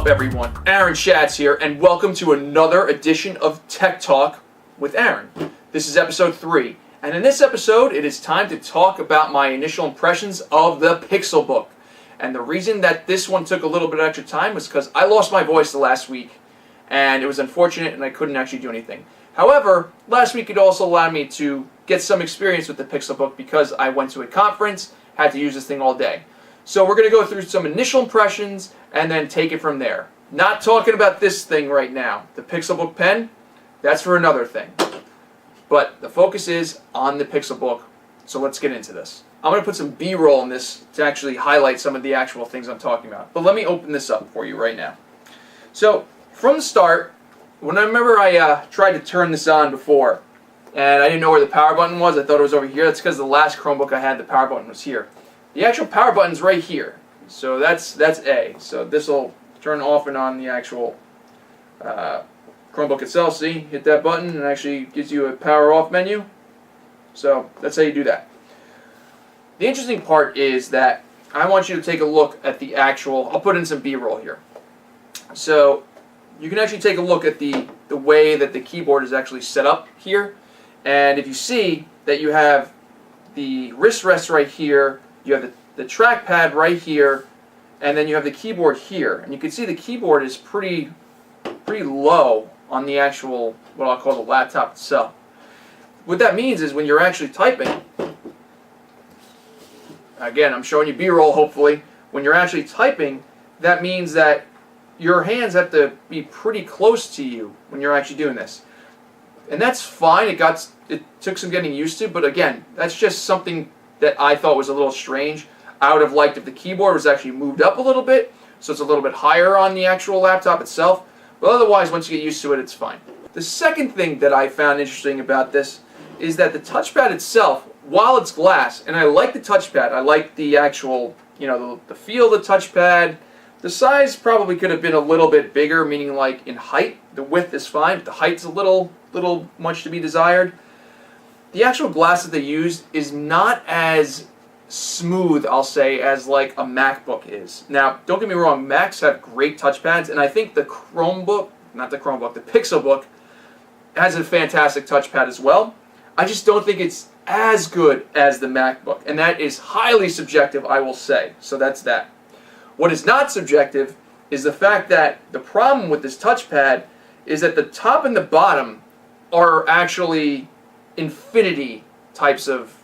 everyone? Aron Schatz here, and welcome to another edition of Tech Talk with Aron. This is episode 3, and in this episode, it is time to talk about my initial impressions of the Pixelbook. And the reason that this one took a little bit of extra time was because I lost my voice the last week, and it was unfortunate, and I couldn't actually do anything. However, last week it also allowed me to get some experience with the Pixelbook because I went to a conference, had to use this thing all day. So we're going to go through some initial impressions and then take it from there. Not talking about this thing right now. The Pixelbook pen, that's for another thing. But the focus is on the Pixelbook, so let's get into this. I'm going to put some B-roll in this to actually highlight some of the actual things I'm talking about. But let me open this up for you right now. So, from the start, when I tried to turn this on before, and I didn't know where the power button was, I thought it was over here. That's because the last Chromebook I had, the power button was here. The actual power button's right here. So that's A. So this will turn off and on the actual Chromebook itself. See, hit that button and it actually gives you a power off menu. So that's how you do that. The interesting part is that I want you to take a look at the actual, I'll put in some B-roll here. So you can actually take a look at the way that the keyboard is actually set up here. And if you see that you have the wrist rest right here, you have the trackpad right here, and then you have the keyboard here. And you can see the keyboard is pretty low on the actual, what I'll call the laptop itself. What that means is when you're actually typing, again, I'm showing you B-roll hopefully, when you're actually typing, that means that your hands have to be pretty close to you when you're actually doing this. And that's fine, it took some getting used to, but again, that's just something that I thought was a little strange. I would have liked if the keyboard was actually moved up a little bit, so it's a little bit higher on the actual laptop itself, but otherwise, once you get used to it, it's fine. The second thing that I found interesting about this is that the touchpad itself, while it's glass, and I like the touchpad, I like the actual, the feel of the touchpad. The size probably could have been a little bit bigger, meaning like in height. The width is fine, but the height's a little much to be desired. The actual glass that they used is not as smooth, I'll say, as like a MacBook is. Now, don't get me wrong, Macs have great touchpads, and I think the Pixelbook has a fantastic touchpad as well. I just don't think it's as good as the MacBook, and that is highly subjective, I will say. So that's that. What is not subjective is the fact that the problem with this touchpad is that the top and the bottom are actually infinity types of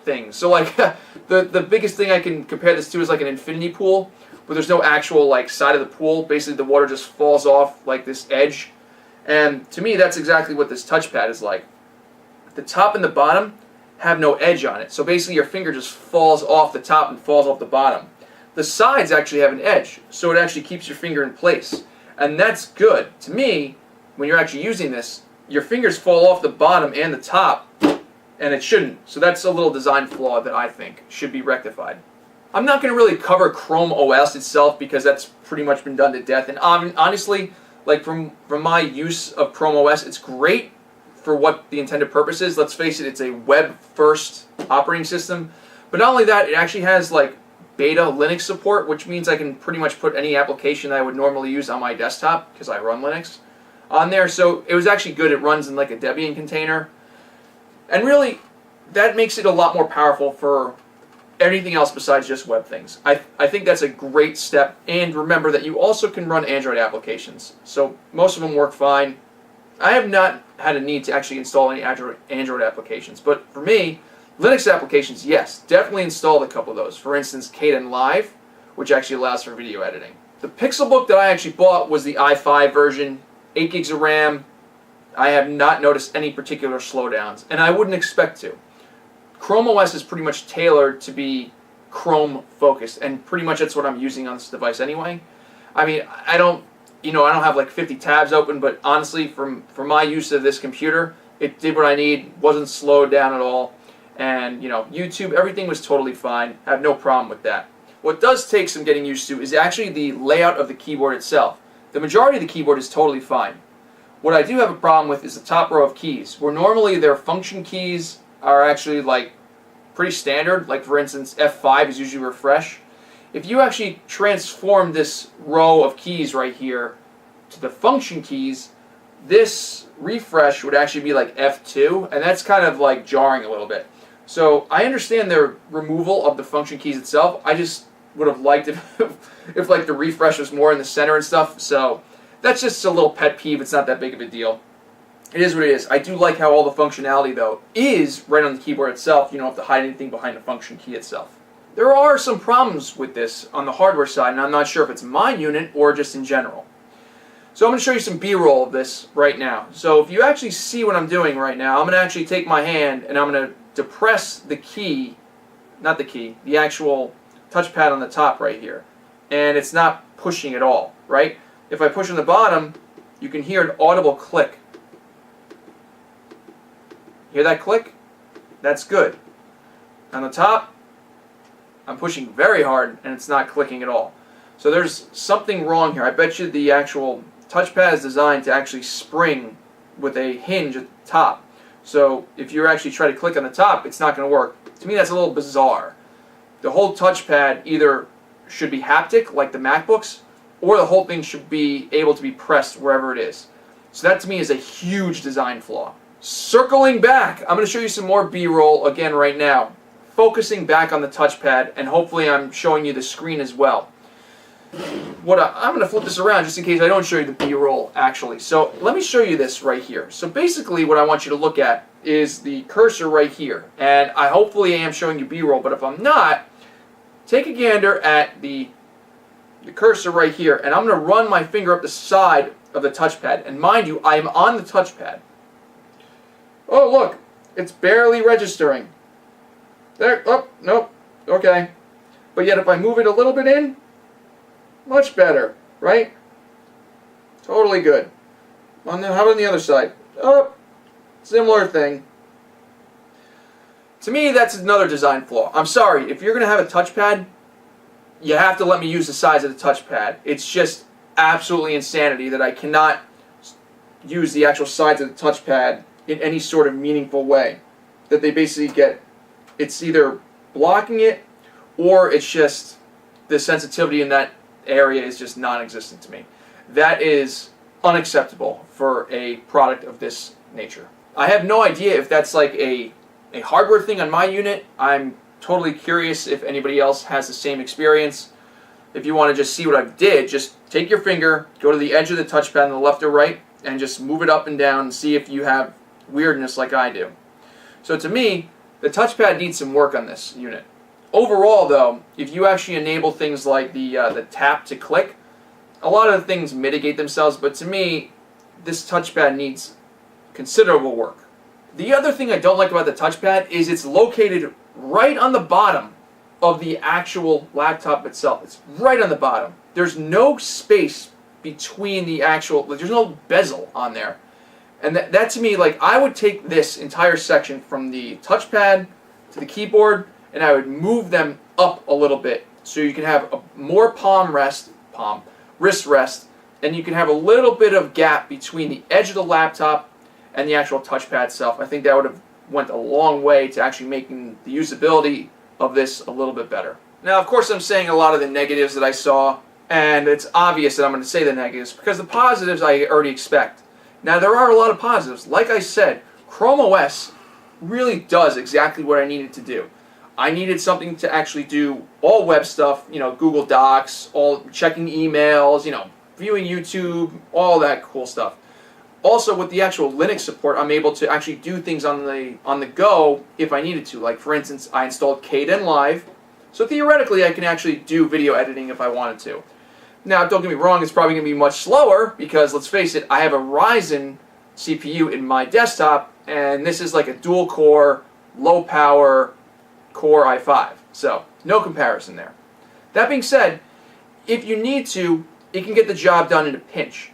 things. So like the biggest thing I can compare this to is like an infinity pool where there's no actual like side of the pool. Basically the water just falls off like this edge. And to me that's exactly what this touchpad is like. The top and the bottom have no edge on it. So basically your finger just falls off the top and falls off the bottom. The sides actually have an edge, so it actually keeps your finger in place. And that's good. To me, when you're actually using this, your fingers fall off the bottom and the top, and it shouldn't. So that's a little design flaw that I think should be rectified. I'm not going to really cover Chrome OS itself because that's pretty much been done to death. And honestly, like from my use of Chrome OS, it's great for what the intended purpose is. Let's face it, it's a web-first operating system. But not only that, it actually has like beta Linux support, which means I can pretty much put any application that I would normally use on my desktop, because I run Linux, on there. So it was actually good. It runs in like a Debian container. And really, that makes it a lot more powerful for anything else besides just web things. I think that's a great step. And remember that you also can run Android applications. So most of them work fine. I have not had a need to actually install any Android applications. But for me, Linux applications, yes, definitely installed a couple of those. For instance, Kden Live, which actually allows for video editing. The Pixelbook that I actually bought was the i5 version, 8 gigs of RAM. I have not noticed any particular slowdowns, and I wouldn't expect to. Chrome OS is pretty much tailored to be Chrome focused, and pretty much that's what I'm using on this device anyway. I mean, I don't have like 50 tabs open, but honestly, for my use of this computer, it did what I need, wasn't slowed down at all. And, YouTube, everything was totally fine. I have no problem with that. What does take some getting used to is actually the layout of the keyboard itself. The majority of the keyboard is totally fine. What I do have a problem with is the top row of keys, where normally their function keys are actually like pretty standard. Like for instance, F5 is usually refresh. if you actually transform this row of keys right here to the function keys, this refresh would actually be like F2, and that's kind of like jarring a little bit. So I understand the removal of the function keys itself. I just would have liked if like the refresh was more in the center and stuff. So that's just a little pet peeve. It's not that big of a deal. It is what it is. I do like how all the functionality, though, is right on the keyboard itself. You don't have to hide anything behind the function key itself. There are some problems with this on the hardware side, and I'm not sure if it's my unit or just in general. So I'm going to show you some B-roll of this right now. So if you actually see what I'm doing right now, I'm going to actually take my hand and I'm going to depress the key, not the key, the actual touchpad on the top right here. And it's not pushing at all, right? If I push on the bottom, you can hear an audible click. Hear that click? That's good. On the top, I'm pushing very hard and it's not clicking at all. So there's something wrong here. I bet you the actual touchpad is designed to actually spring with a hinge at the top. So if you actually try to click on the top, it's not going to work. To me, that's a little bizarre. The whole touchpad either should be haptic, like the MacBooks, or the whole thing should be able to be pressed wherever it is. So that to me is a huge design flaw. Circling back, I'm going to show you some more B-roll again right now. Focusing back on the touchpad, and hopefully I'm showing you the screen as well. I'm going to flip this around just in case I don't show you the B-roll actually. So let me show you this right here. So basically what I want you to look at is the cursor right here. And I hopefully am showing you B-roll, but if I'm not, take a gander at the cursor right here, and I'm going to run my finger up the side of the touchpad. And mind you, I am on the touchpad. Oh, look, it's barely registering. There, oh, nope, okay. But yet if I move it a little bit in, much better, right? Totally good. How about on the other side? Oh, similar thing. To me, that's another design flaw. I'm sorry, if you're going to have a touchpad, you have to let me use the size of the touchpad. It's just absolutely insanity that I cannot use the actual sides of the touchpad in any sort of meaningful way. That they basically get, it's either blocking it or it's just the sensitivity in that area is just non-existent to me. That is unacceptable for a product of this nature. I have no idea if that's like a hardware thing on my unit. I'm totally curious if anybody else has the same experience. If you want to just see what I did, just take your finger, go to the edge of the touchpad on the left or right, and just move it up and down and see if you have weirdness like I do. So to me, the touchpad needs some work on this unit. Overall though, if you actually enable things like the tap to click, a lot of the things mitigate themselves, but to me, this touchpad needs considerable work. The other thing I don't like about the touchpad is it's located right on the bottom of the actual laptop itself. It's right on the bottom. There's no space between the actual, there's no bezel on there. And that to me, like, I would take this entire section from the touchpad to the keyboard and I would move them up a little bit so you can have a more wrist rest, and you can have a little bit of gap between the edge of the laptop and the actual touchpad itself. I think that would have went a long way to actually making the usability of this a little bit better. Now, of course, I'm saying a lot of the negatives that I saw, and it's obvious that I'm going to say the negatives because the positives I already expect. Now, there are a lot of positives. Like I said, Chrome OS really does exactly what I needed to do. I needed something to actually do all web stuff, you know, Google Docs, all checking emails, you know, viewing YouTube, all that cool stuff. Also, with the actual Linux support, I'm able to actually do things on the go if I needed to. Like, for instance, I installed Kden Live, so theoretically I can actually do video editing if I wanted to. Now, don't get me wrong, it's probably going to be much slower because, let's face it, I have a Ryzen CPU in my desktop, and this is like a dual-core, low-power Core i5. So, no comparison there. That being said, if you need to, it can get the job done in a pinch.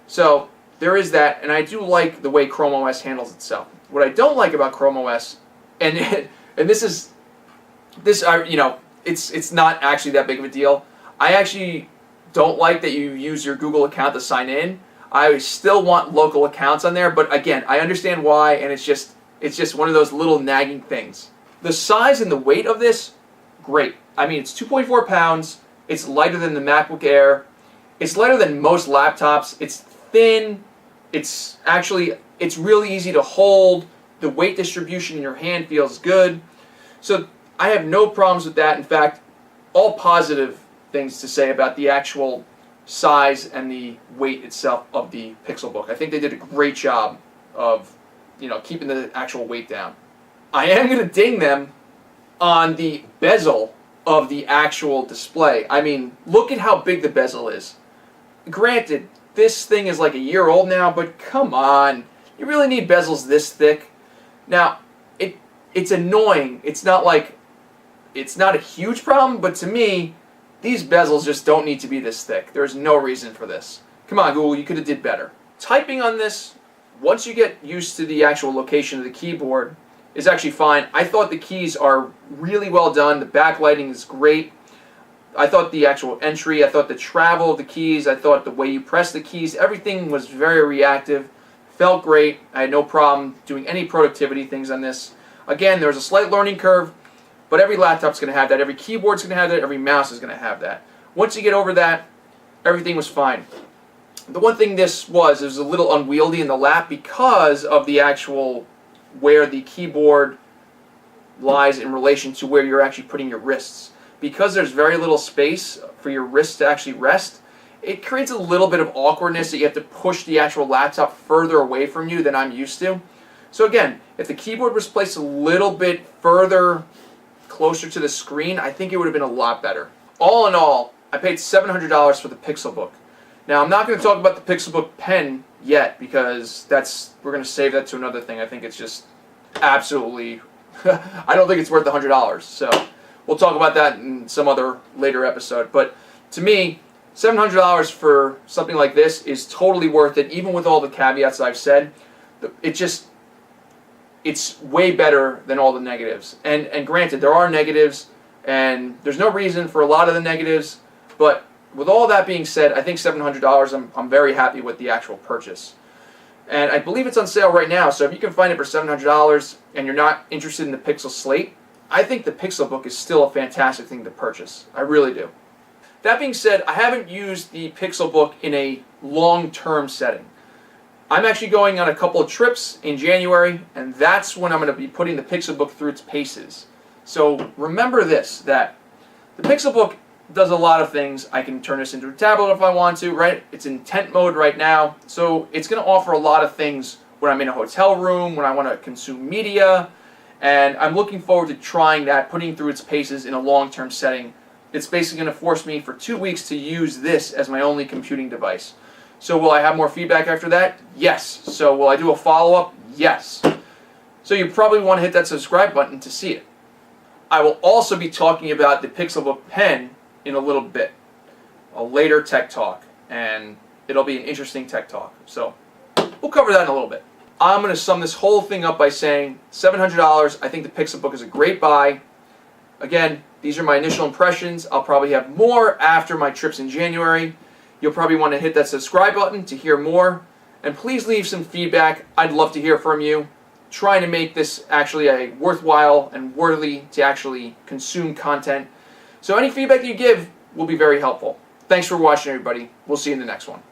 So, there is that, and I do like the way Chrome OS handles itself. What I don't like about Chrome OS, and it's not actually that big of a deal. I actually don't like that you use your Google account to sign in. I still want local accounts on there, but again, I understand why, and it's just one of those little nagging things. The size and the weight of this, great. I mean, it's 2.4 pounds. It's lighter than the MacBook Air. It's lighter than most laptops. It's thin. It's really easy to hold. The weight distribution in your hand feels good. So I have no problems with that. In fact, all positive things to say about the actual size and the weight itself of the Pixelbook. I think they did a great job of, keeping the actual weight down. I am going to ding them on the bezel of the actual display. I mean, look at how big the bezel is. Granted, this thing is like a year old now, but come on. You really need bezels this thick? Now, it's annoying. It's not a huge problem, but to me, these bezels just don't need to be this thick. There's no reason for this. Come on, Google, you could have did better. Typing on this, once you get used to the actual location of the keyboard, is actually fine. I thought the keys are really well done. The backlighting is great. I thought the actual entry, I thought the travel of the keys, I thought the way you press the keys, everything was very reactive. Felt great. I had no problem doing any productivity things on this. Again, there was a slight learning curve, but every laptop's going to have that. Every keyboard's going to have that. Every mouse is going to have that. Once you get over that, everything was fine. The one thing this was a little unwieldy in the lap because of the actual where the keyboard lies in relation to where you're actually putting your wrists. Because there's very little space for your wrists to actually rest, it creates a little bit of awkwardness that you have to push the actual laptop further away from you than I'm used to. So again, if the keyboard was placed a little bit further closer to the screen, I think it would have been a lot better. All in all, I paid $700 for the Pixelbook. Now, I'm not going to talk about the Pixelbook pen yet because we're going to save that to another thing. I think it's just absolutely, I don't think it's worth the $100. So we'll talk about that in some other later episode. But to me, $700 for something like this is totally worth it, even with all the caveats I've said. It's way better than all the negatives. And granted, there are negatives, and there's no reason for a lot of the negatives, but with all that being said, I think $700, I'm very happy with the actual purchase. And I believe it's on sale right now, so if you can find it for $700 and you're not interested in the Pixel Slate, I think the Pixelbook is still a fantastic thing to purchase. I really do. That being said, I haven't used the Pixelbook in a long-term setting. I'm actually going on a couple of trips in January, and that's when I'm going to be putting the Pixelbook through its paces. So remember this, that the Pixelbook does a lot of things. I can turn this into a tablet if I want to, right? It's in tent mode right now, so it's going to offer a lot of things when I'm in a hotel room, when I want to consume media, and I'm looking forward to trying that, putting it through its paces in a long-term setting. It's basically going to force me for 2 weeks to use this as my only computing device. So will I have more feedback after that? Yes. So will I do a follow-up? Yes. So you probably want to hit that subscribe button to see it. I will also be talking about the Pixelbook pen in a little bit. A later tech talk. And it'll be an interesting tech talk. So we'll cover that in a little bit. I'm going to sum this whole thing up by saying $700. I think the Pixelbook is a great buy. Again, these are my initial impressions. I'll probably have more after my trips in January. You'll probably want to hit that subscribe button to hear more. And please leave some feedback. I'd love to hear from you. Trying to make this actually a worthwhile and worthy to actually consume content. So any feedback you give will be very helpful. Thanks for watching, everybody. We'll see you in the next one.